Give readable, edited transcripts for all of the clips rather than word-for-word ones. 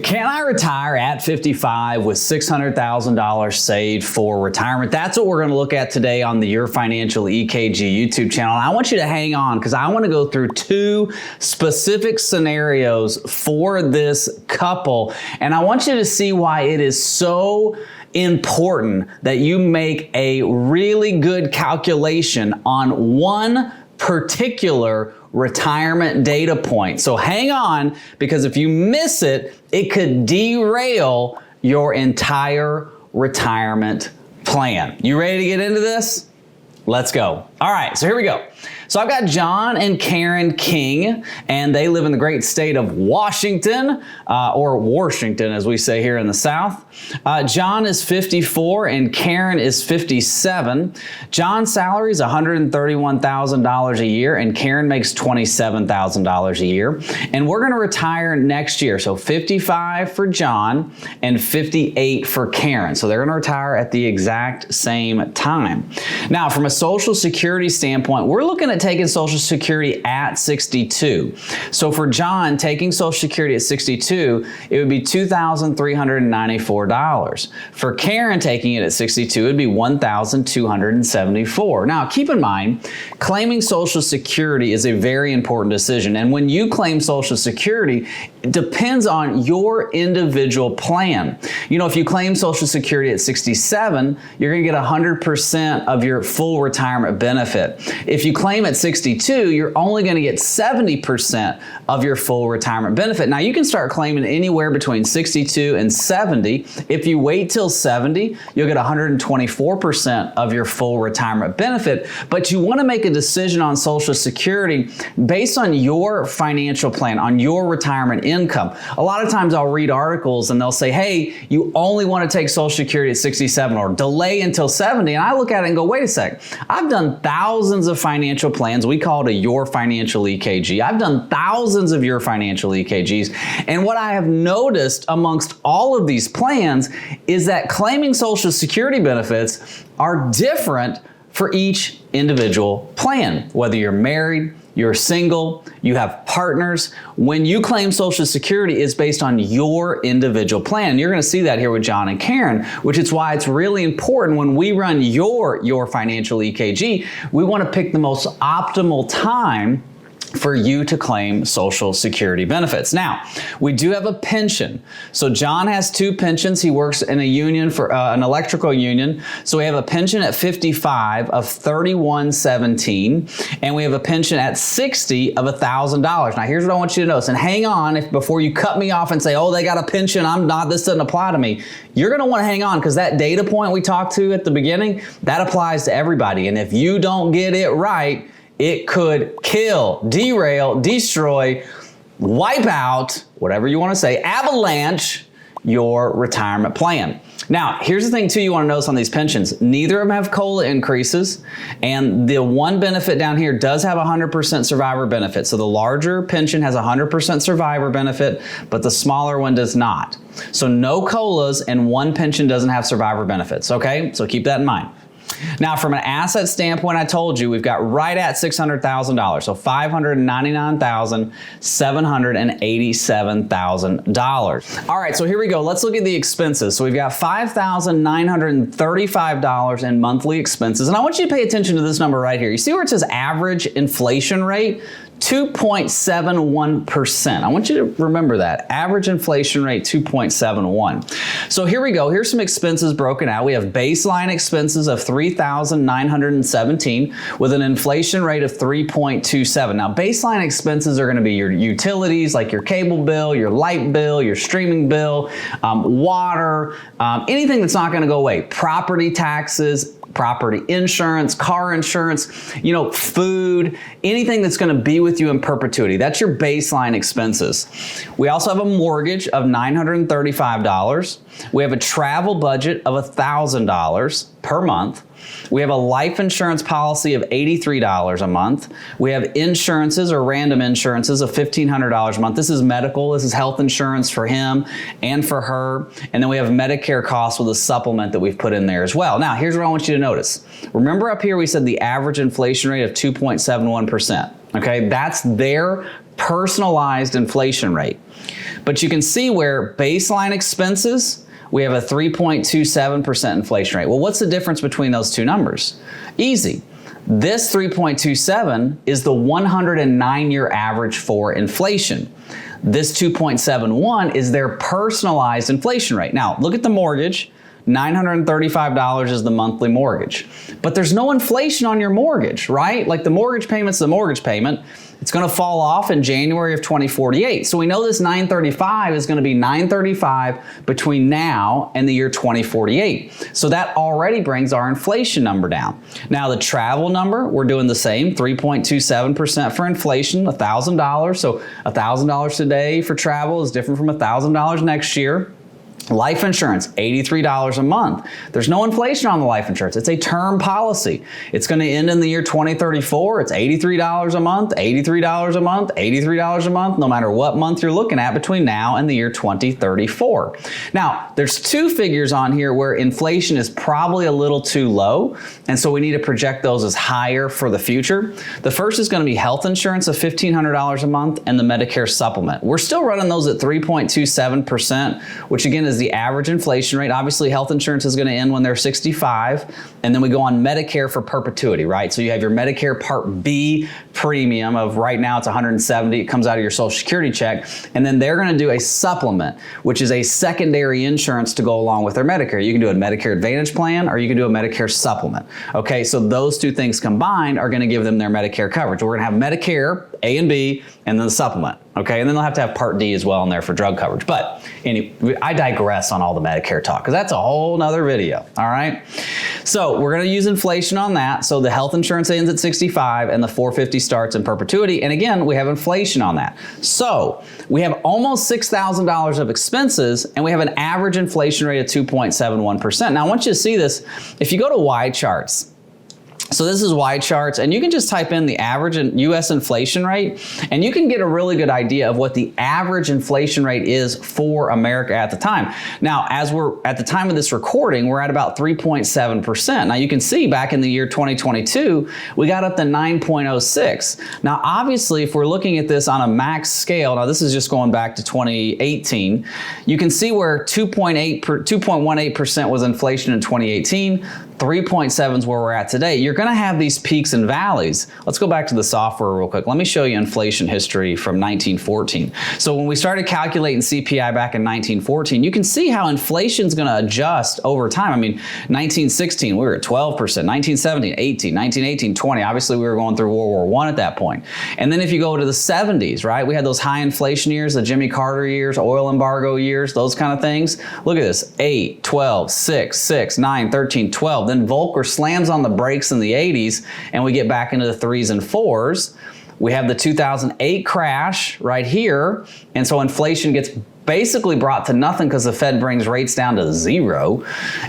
Can I retire at 55 with $600,000 saved for retirement? That's what we're going to look at today on the Your Financial EKG YouTube channel. And I want you to hang on because I want to go through two specific scenarios for this couple. And I want you to see why it is so important that you make a really good calculation on one particular retirement data point. So hang on, because if you miss it, it could derail your entire retirement plan. You ready to get into this? Let's go. All right, so here we go. So I've got John and Karen King, and they live in the great state of Washington, or Washington as we say here in the South. John is 54 and Karen is 57. John's salary is $131,000 a year and Karen makes $27,000 a year. And we're gonna retire next year. So 55 for John and 58 for Karen. So they're gonna retire at the exact same time. Now, from a Social Security standpoint, we're looking at taking Social Security at 62. So for John, taking Social Security at 62, it would be $2,394. For Karen, taking it at 62, it would be $1,274. Now, keep in mind, claiming Social Security is a very important decision. And when you claim Social Security, it depends on your individual plan. You know, if you claim Social Security at 67, you're going to get 100% of your full retirement benefit. If you claim at 62, you're only going to get 70% of your full retirement benefit. Now, you can start claiming anywhere between 62 and 70. If you wait till 70, you'll get 124% of your full retirement benefit. But you want to make a decision on Social Security based on your financial plan, on your retirement income. A lot of times I'll read articles and they'll say, hey, you only want to take Social Security at 67 or delay until 70. And I look at it and go, wait a sec. I've done thousands of financial plans. We call it a Your Financial EKG. I've done thousands of Your Financial EKGs. And what I have noticed amongst all of these plans is that claiming Social Security benefits are different for each individual plan. Whether you're married, you're single, you have partners, when you claim Social Security, it's based on your individual plan. And you're going to see that here with John and Karen, which is why it's really important when we run your financial EKG, we want to pick the most optimal time for you to claim Social Security benefits. Now, we do have a pension. So John has two pensions. He works in a union for an electrical union. So we have a pension at 55 of $31.17, and we have a pension at 60 of $1,000. Now, here's what I want you to notice, and hang on before you cut me off and say, oh, they got a pension, I'm not, this doesn't apply to me. You're gonna wanna hang on because that data point we talked to at the beginning, that applies to everybody. And if you don't get it right, it could kill, derail, destroy, wipe out, whatever you want to say, avalanche your retirement plan. Now, here's the thing too you want to notice on these pensions. Neither of them have COLA increases, and the one benefit down here does have 100% survivor benefit. So the larger pension has 100% survivor benefit, but the smaller one does not. So no COLAs, and one pension doesn't have survivor benefits, okay? So keep that in mind. Now, from an asset standpoint, I told you we've got right at $600,000, so $599,787,000. All right, so here we go. Let's look at the expenses. So we've got $5,935 in monthly expenses, and I want you to pay attention to this number right here. You see where it says average inflation rate? 2.71%. I want you to remember that. Average inflation rate, 2.71. So here we go. Here's some expenses broken out. We have baseline expenses of $3,917 with an inflation rate of 3.27. Now, baseline expenses are going to be your utilities, like your cable bill, your light bill, your streaming bill, water, anything that's not going to go away. Property taxes, property insurance, car insurance, food, anything that's going to be with you in perpetuity. That's your baseline expenses. We also have a mortgage of $935. We have a travel budget of $1,000 per month. We have a life insurance policy of $83 a month. We have insurances or random insurances of $1,500 a month. This is medical. This is health insurance for him and for her. And then we have Medicare costs with a supplement that we've put in there as well. Now, here's what I want you to notice. Remember up here we said the average inflation rate of 2.71%. Okay, that's their personalized inflation rate. But you can see where baseline expenses, we have a 3.27% inflation rate. Well, what's the difference between those two numbers? Easy. This 3.27 is the 109-year average for inflation. This 2.71 is their personalized inflation rate. Now, look at the mortgage. $935 is the monthly mortgage. But there's no inflation on your mortgage, right? Like the mortgage payment's the mortgage payment. It's going to fall off in January of 2048. So we know this 935 is going to be 935 between now and the year 2048. So that already brings our inflation number down. Now the travel number, we're doing the same, 3.27% for inflation, $1,000. So $1,000 today for travel is different from $1,000 next year. Life insurance, $83 a month. There's no inflation on the life insurance. It's a term policy. It's going to end in the year 2034. It's $83 a month, $83 a month, $83 a month, no matter what month you're looking at between now and the year 2034. Now, there's two figures on here where inflation is probably a little too low, and so we need to project those as higher for the future. The first is going to be health insurance of $1,500 a month and the Medicare supplement. We're still running those at 3.27%, which again is the average inflation rate. Obviously, health insurance is going to end when they're 65, and then we go on Medicare for perpetuity, right? So you have your Medicare Part B premium of right now it's $170. It comes out of your Social Security check, and then they're going to do a supplement, which is a secondary insurance to go along with their Medicare. You can do a Medicare Advantage plan, or you can do a Medicare supplement. Okay, so those two things combined are going to give them their Medicare coverage. We're going to have Medicare A and B, and then the supplement. Okay, and then they'll have to have Part D as well in there for drug coverage. But anyway, I digress on all the Medicare talk because that's a whole nother video, all right? So we're gonna use inflation on that. So the health insurance ends at 65 and the 450 starts in perpetuity. And again, we have inflation on that. So we have almost $6,000 of expenses and we have an average inflation rate of 2.71%. Now I want you to see this. If you go to Y charts, so this is Y charts, and you can just type in the average U.S. inflation rate, and you can get a really good idea of what the average inflation rate is for America at the time. Now, as we're at the time of this recording, we're at about 3.7%. Now, you can see back in the year 2022, we got up to 9.06. Now, obviously, if we're looking at this on a max scale, now this is just going back to 2018, you can see where 2.18% was inflation in 2018. 3.7 is where we're at today. You're going to have these peaks and valleys. Let's go back to the software real quick. Let me show you inflation history from 1914. So when we started calculating CPI back in 1914, you can see how inflation is going to adjust over time. I mean, 1916, we were at 12%, 1917, 18, 1918, 20. Obviously, we were going through World War I at that point. And then if you go to the 70s, right, we had those high inflation years, the Jimmy Carter years, oil embargo years, those kind of things. Look at this, 8, 12, 6, 6, 9, 13, 12. Then Volcker slams on the brakes in the 80s and we get back into the 3s and 4s. We have the 2008 crash right here. And so inflation gets basically brought to nothing because the Fed brings rates down to 0.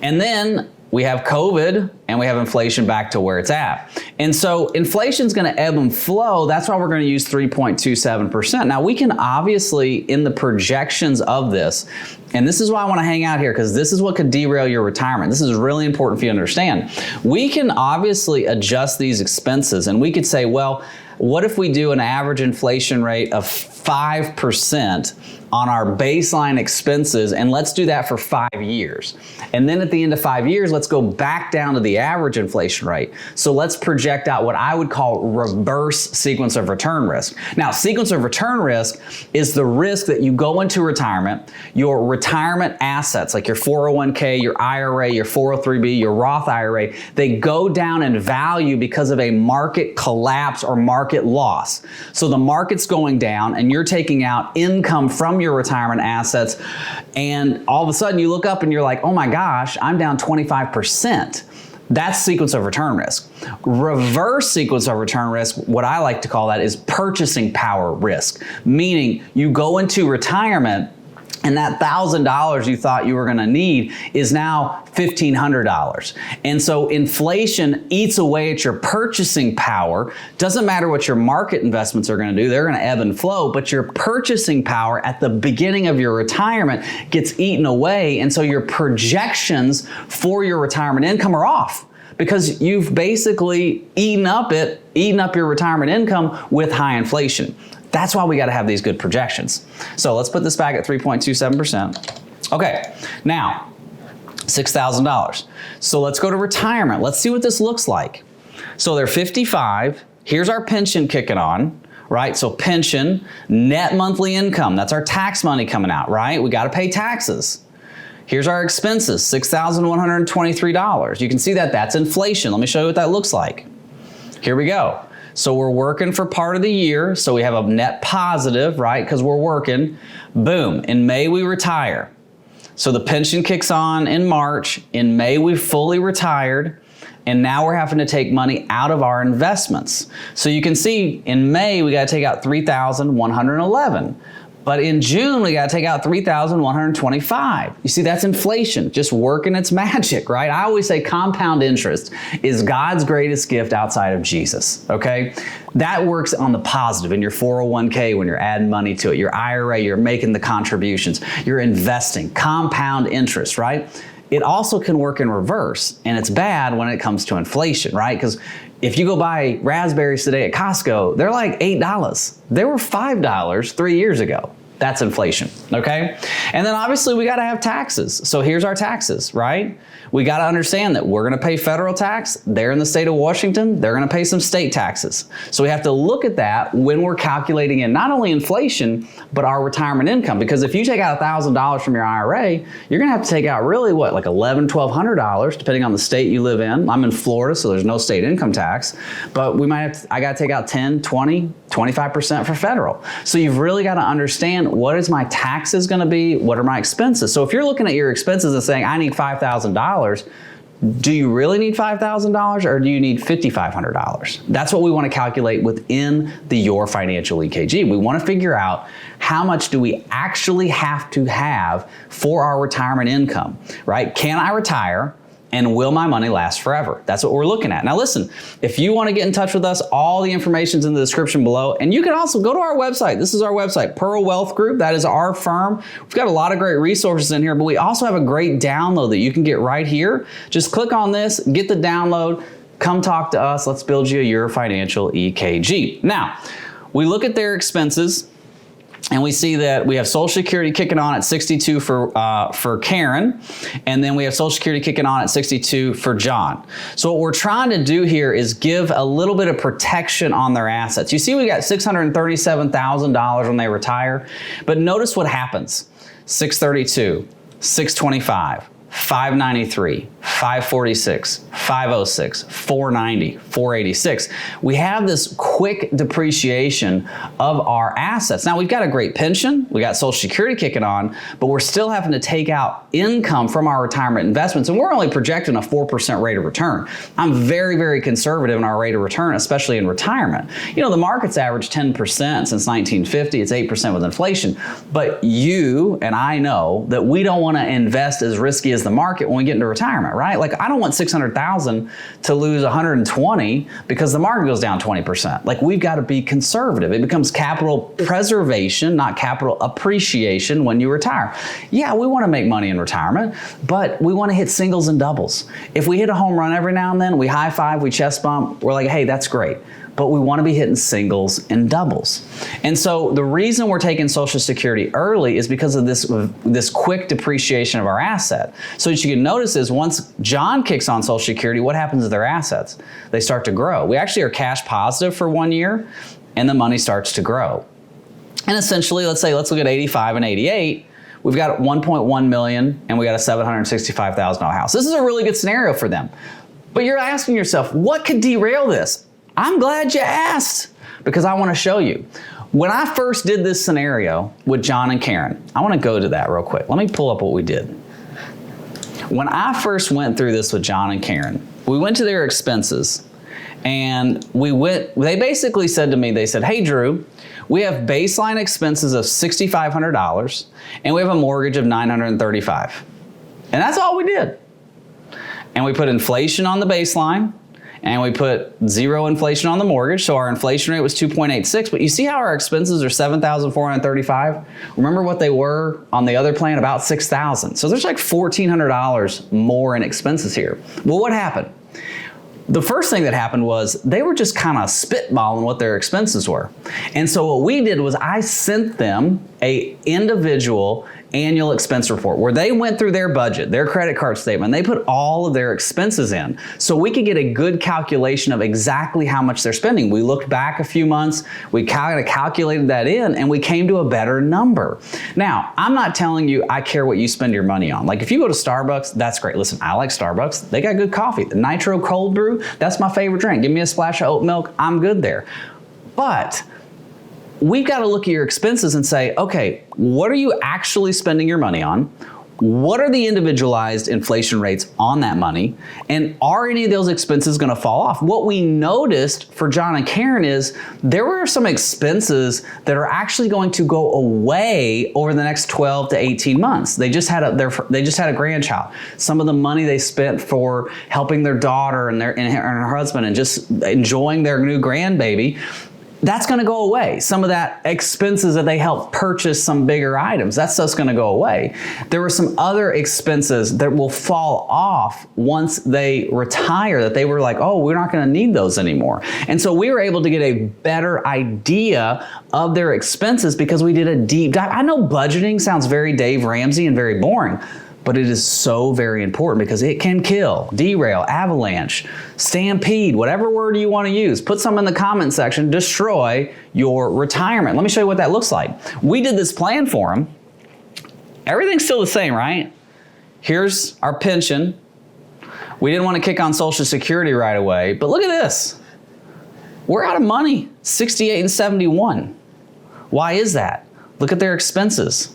And then we have COVID and we have inflation back to where it's at. And so inflation is going to ebb and flow. That's why we're going to use 3.27%. Now we can obviously, in the projections of this, and this is why I want to hang out here because this is what could derail your retirement. This is really important for you to understand. We can obviously adjust these expenses and we could say, well, what if we do an average inflation rate of 5% on our baseline expenses, and let's do that for 5 years. And then at the end of 5 years, let's go back down to the average inflation rate. So let's project out what I would call reverse sequence of return risk. Now, sequence of return risk is the risk that you go into retirement, your retirement assets, like your 401k, your IRA, your 403b, your Roth IRA, they go down in value because of a market collapse or market loss. So the market's going down and you're taking out income from your retirement assets, and all of a sudden you look up and you're like, oh my gosh, I'm down 25%. That's sequence of return risk. Reverse sequence of return risk, what I like to call that, is purchasing power risk, meaning you go into retirement and that $1,000 you thought you were going to need is now $1,500. And so inflation eats away at your purchasing power. Doesn't matter what your market investments are going to do. They're going to ebb and flow, but your purchasing power at the beginning of your retirement gets eaten away. And so your projections for your retirement income are off because you've basically eaten up your retirement income with high inflation. That's why we got to have these good projections. So let's put this back at 3.27%. Okay, now $6,000. So let's go to retirement. Let's see what this looks like. So they're 55. Here's our pension kicking on, right? So pension, net monthly income. That's our tax money coming out, right? We got to pay taxes. Here's our expenses, $6,123. You can see that that's inflation. Let me show you what that looks like. Here we go. So we're working for part of the year. So we have a net positive, right? Because we're working. Boom. In May, we retire. So the pension kicks on in March. In May, we fully retired. And now we're having to take money out of our investments. So you can see in May, we got to take out $3,111. But in June, we got to take out $3,125. You see, that's inflation, just working its magic, right? I always say compound interest is God's greatest gift outside of Jesus, okay? That works on the positive in your 401k when you're adding money to it. Your IRA, you're making the contributions. You're investing, compound interest, right? It also can work in reverse, and it's bad when it comes to inflation, right? Because if you go buy raspberries today at Costco, they're like $8. They were $5 3 years ago. That's inflation, okay? And then obviously we gotta have taxes. So here's our taxes, right? We gotta understand that we're gonna pay federal tax. They're in the state of Washington, they're gonna pay some state taxes. So we have to look at that when we're calculating in not only inflation, but our retirement income. Because if you take out $1,000 from your IRA, you're gonna have to take out really what, like $1,100, $1,200, depending on the state you live in. I'm in Florida, so there's no state income tax, but I gotta take out 10, 20, 25% for federal. So you've really gotta understand what is my taxes gonna be, what are my expenses? So if you're looking at your expenses and saying, I need $5,000, do you really need $5,000 or do you need $5,500? That's what we want to calculate within the Your Financial EKG. We want to figure out how much do we actually have to have for our retirement income, right? Can I retire? And will my money last forever? That's what we're looking at. Now listen, if you want to get in touch with us, all the information's in the description below. And you can also go to our website. This is our website, Pearl Wealth Group. That is our firm. We've got a lot of great resources in here, but we also have a great download that you can get right here. Just click on this, get the download, come talk to us. Let's build you your financial EKG. Now, we look at their expenses. And we see that we have Social Security kicking on at 62 for Karen, and then we have Social Security kicking on at 62 for John. So what we're trying to do here is give a little bit of protection on their assets. You see we got $637,000 when they retire, but notice what happens. 632, 625, 593, 546, 506, 490, 486. We have this quick depreciation of our assets. Now we've got a great pension, we got Social Security kicking on, but we're still having to take out income from our retirement investments, and we're only projecting a 4% rate of return. I'm very, very conservative in our rate of return, especially in retirement. You know, the market's averaged 10% since 1950, it's 8% with inflation, but you and I know that we don't want to invest as risky as the market when we get into retirement, right? Like I don't want 600,000 to lose 120 because the market goes down 20%. Like we've got to be conservative. It becomes capital preservation, not capital appreciation when you retire. Yeah, we want to make money in retirement, but we want to hit singles and doubles. If we hit a home run every now and then, we high five, we chest bump, we're like, hey, that's great. But we want to be hitting singles and doubles. And so the reason we're taking Social Security early is because of this quick depreciation of our asset. So what you can notice is once John kicks on Social Security, what happens to their assets? They start to grow. We actually are cash positive for 1 year, and the money starts to grow. And essentially, let's look at 85 and 88. We've got 1.1 million, and we got a $765,000 house. This is a really good scenario for them. But you're asking yourself, what could derail this? I'm glad you asked because I want to show you. When I first did this scenario with John and Karen, I want to go to that real quick. Let me pull up what we did. When I first went through this with John and Karen, we went to their expenses and they basically said to me, they said, hey, Drew, we have baseline expenses of $6,500 and we have a mortgage of $935. And that's all we did. And we put inflation on the baseline. And we put zero inflation on the mortgage, so our inflation rate was 2.86. But you see how our expenses are $7,435? Remember what they were on the other plan? About $6,000. So there's like $1,400 more in expenses here. Well, what happened? the first thing that happened was they were just kind of spitballing what their expenses were. And so what we did was I sent them a individual annual expense report where they went through their budget, their credit card statement, they put all of their expenses in so we could get a good calculation of exactly how much they're spending. We looked back a few months, we kind of calculated that in, and we came to a better number. Now, I'm not telling you I care what you spend your money on. Like if you go to Starbucks, that's great. Listen, I like Starbucks. They got good coffee. The Nitro Cold Brew, that's my favorite drink. Give me a splash of oat milk, I'm good there. But we've got to look at your expenses and say, okay, what are you actually spending your money on? What are the individualized inflation rates on that money? And are any of those expenses going to fall off? What we noticed for John and Karen is there were some expenses that are actually going to go away over the next 12 to 18 months. They just had a grandchild. Some of the money they spent for helping their daughter and her husband and just enjoying their new grandbaby, that's going to go away. Some of that expenses that they helped purchase some bigger items, that's just going to go away. There were some other expenses that will fall off once they retire that they were like, oh, we're not going to need those anymore. And so we were able to get a better idea of their expenses because we did a deep dive. I know budgeting sounds very Dave Ramsey and very boring, but it is so very important because it can kill, derail, avalanche, stampede, whatever word you want to use. Put some in the comment section, destroy your retirement. Let me show you what that looks like. We did this plan for them. Everything's still the same, right? Here's our pension. We didn't want to kick on Social Security right away, but look at this. We're out of money, 68 and 71. Why is that? Look at their expenses.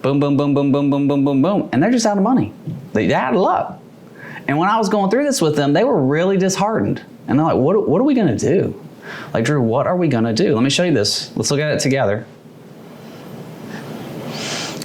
Boom, boom, boom, boom, boom, boom, boom, boom, boom. And they're just out of money. They added up. And when I was going through this with them, they were really disheartened. And they're like, what are we going to do? Like, Drew, what are we going to do? Let me show you this. Let's look at it together.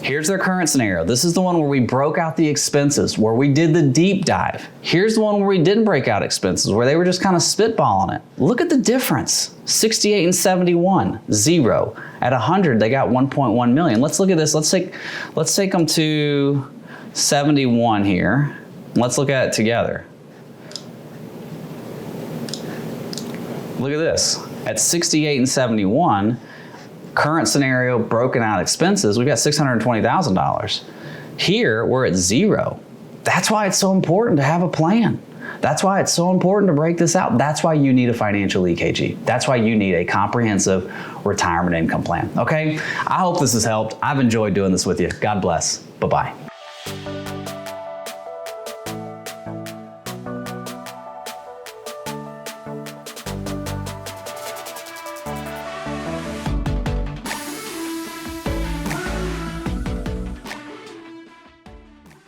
Here's their current scenario. This is the one where we broke out the expenses, where we did the deep dive. Here's the one where we didn't break out expenses, where they were just kind of spitballing it. Look at the difference. 68 and 71, zero. At 100, they got 1.1 million. Let's look at this. Let's take them to 71 here. Let's look at it together. Look at this. At 68 and 71, current scenario, broken out expenses, we've got $620,000. Here, we're at zero. That's why it's so important to have a plan. That's why it's so important to break this out. That's why you need a financial EKG. That's why you need a comprehensive retirement income plan, okay? I hope this has helped. I've enjoyed doing this with you. God bless. Bye-bye.